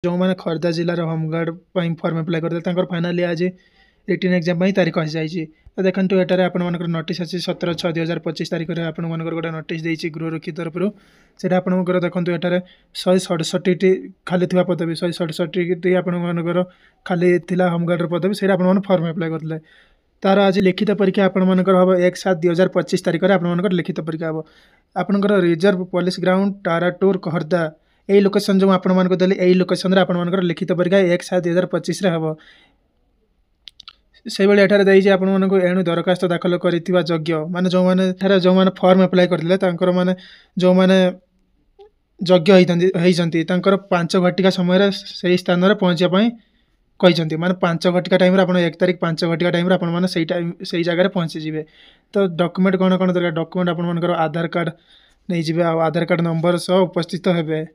जो मैंने Khardah जिलार home guard firm apply करते फाइनाली आज रिटन एग्जाम तारीख आसी जाइए। तो देखो एटार आपर नोटिस अच्छी 17/6/2025 तारीख में आपंकर गोटे नोटिस देती गृहरक्षी तरफ से आपंकर देखो एटार 167टी खाली थी पदवी 167टी आपंकर खाली थी होमगार्डर पदवी से फर्म अप्लाई करते तार आज लिखित परीक्षा आपंकर हम 1/7/2025 तारीख में आपंकर लिखित परीक्षा हम आपंकर रिजर्व पुलिस ग्राउंड टाराटूर खर्दा यही लोकेशन जो आपको देली यही लोकेशन आपंकर लिखित परीक्षा 1/7/2025 हम से भाई एठार देती आपको एणु दरखास्त दाखल कर माने जो मैंने जो मैंने फर्म अप्लाई करते माने जो मैंने यज्ञ होती 5 घटिका समय से स्थान में पहुँचापी कहते माने 5 घटिका टाइम आप 1 तारीख 5 घटिका टाइम आप जगह पहुँचीजे। तो डॉक्यूमेंट कौन कौन दरकार डॉक्यूमेंट आपंकर आधार कार्ड नहीं जी आधार कार्ड नंबर सह उपस्थित हे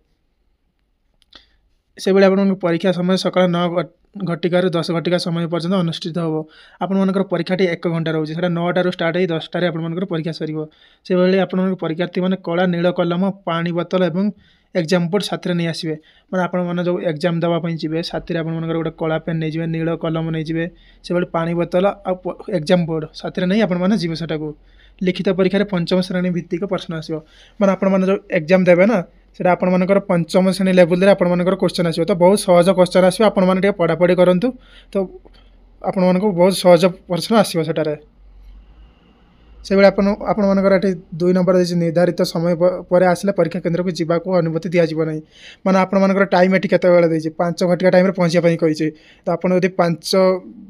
से भाई आप परीक्षा समय सकाल 9 घटिकार 10 घटिका समय पर्यटन अनुष्ठित हम आपर परीक्षा 1 घंटा रोचे से 9टार स्टार्ट हो 10टार आपर परीक्षा सर से भाई आप परीक्षार्थी मैंने कला नील कलम पानी बोतल और एग्जाम बोर्ड साथ नहीं आसवे मैंने आपने जो एग्जाम देवाई जी साथी आपंकर गोटे कला पेन नहीं जी नील कलम नहीं जी से भाई पानी बोतल एग्जाम बोर्ड साथ नहीं आपने जी सेटा लिखित परीक्षा 5म श्रेणी भित्तिक प्रश्न आसो मैंने आपने जो एग्जाम देवे ना से आपर 5म श्रेणी लेवल आपर क्वेश्चन आसो तो बहुत सहज क्वेश्चन आसो आपने पढ़ापढ़ी करूँ तो आपण को बहुत सहज प्रश्न आसो सेटारे से भाई आपंकर 2 नंबर देती निर्धारित समय पर आसले परीक्षा केन्द्र को जावाक अनुमति दिज्व ना मैंने आपर टाइम ये केत 5 घटिका टाइम पहुँचापी कही तो आपड़ 5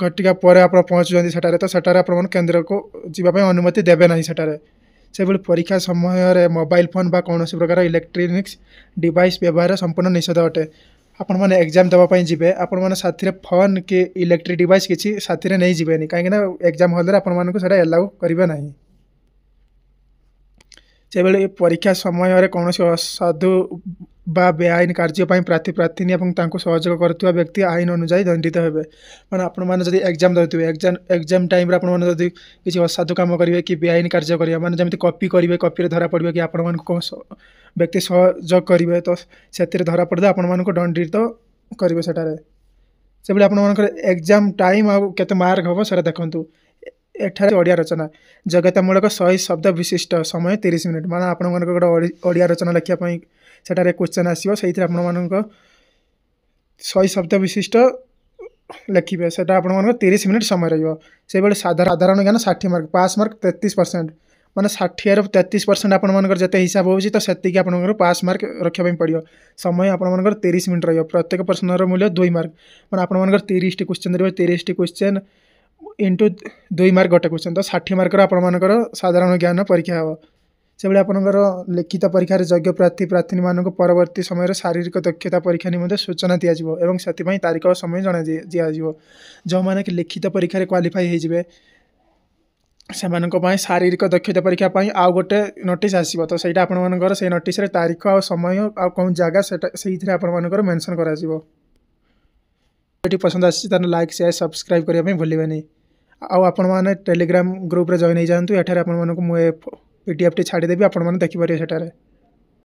घटिका पर आप पहुँचुँच सेटारे तो सेटारे आप केन्द्र को जावाई अनुमति देवे ना सेटारे से भाई परीक्षा समय मोबाइल फोन बा कौन प्रकार इलेक्ट्रोनिक्स डिवाइस व्यवहार संपूर्ण निषेध अटे आपण मैंने एग्जाम देवाई जी आपण मैंने साथी फोन कि इलेक्ट्रिक डिवाइस किसी साथी नहीं जीवेनि कहीं एग्जाम हल आपको एलाउ करेंगे ना से भाई परीक्षा समय कौन असाधु बा बेआईन कार्यपाई प्रार्थी प्रार्थी सहयोग करुवा व्यक्ति आईन अनुजाई दंडित हे मैंने आपने एग्जाम देते एग्जाम टाइम आपड़ी किसी असाधु कम करेंगे कि बेआईन कार्य करेंगे मैंने जमी कॉपी करेंगे कॉपी धरा पड़े कि आपण कौन व्यक्ति सहयोग करेंगे तो से धरा पड़े आपण दंडित करेंगे सेटारे से भाई आपंकर एग्जाम टाइम आते मार्क हम सर देखूँ एठार ओडिया रचना जगतामूलक 100 शब्द विशिष्ट समय 30 मिनिट माना आपन गोटे ओडिया रचना लिखापी सेटारे क्वेश्चन आसो से आप 100 शब्द विशिष्ट लिखे से आप 30 मिनिट समय रही भाई साधारण ज्ञान 60 मार्क पास मार्क 33% माने 60 ରୁ 33% आपंकर जिते हिसाब होती तो से आप पास मार्क रखापी पड़ो समय आपंकर 30 मिनिट रही प्रत्येक प्रश्नर मूल्य 2 मार्क मैंने आपंकर 30 क्वेश्चन रही 30 क्वेश्चन इंटू 2 मार्क गोटे क्वेश्चन तो 60 मार्कर आपर साधारण ज्ञान परीक्षा हे से भाई आपंकर लिखित परीक्षा योग्य प्रार्थी प्रार्थी मानक परवर्ती समय शारीरिक दक्षता परीक्षा निमंते सूचना दिज्व और से तारीख और समय जना दिज्व जो मैंने लिखित परीक्षा क्वालिफाई होइजिबे से शारीरिक दक्षता परीक्षा आउ गोटे नोटिस आसो तो सहीटा आपंकर से नोटिस तारीख और समय आ कौन जगह से आपंकर मेंशन कर पसंद आसी लाइक शेयर सब्सक्राइब करने भूलें आपण मैंने टेलीग्राम ग्रुप रे जॉइन हो जातु एठार आपको मुझे पीडीएफ टी छाड़देवी आपण मैंने देखिपारे सेठारे।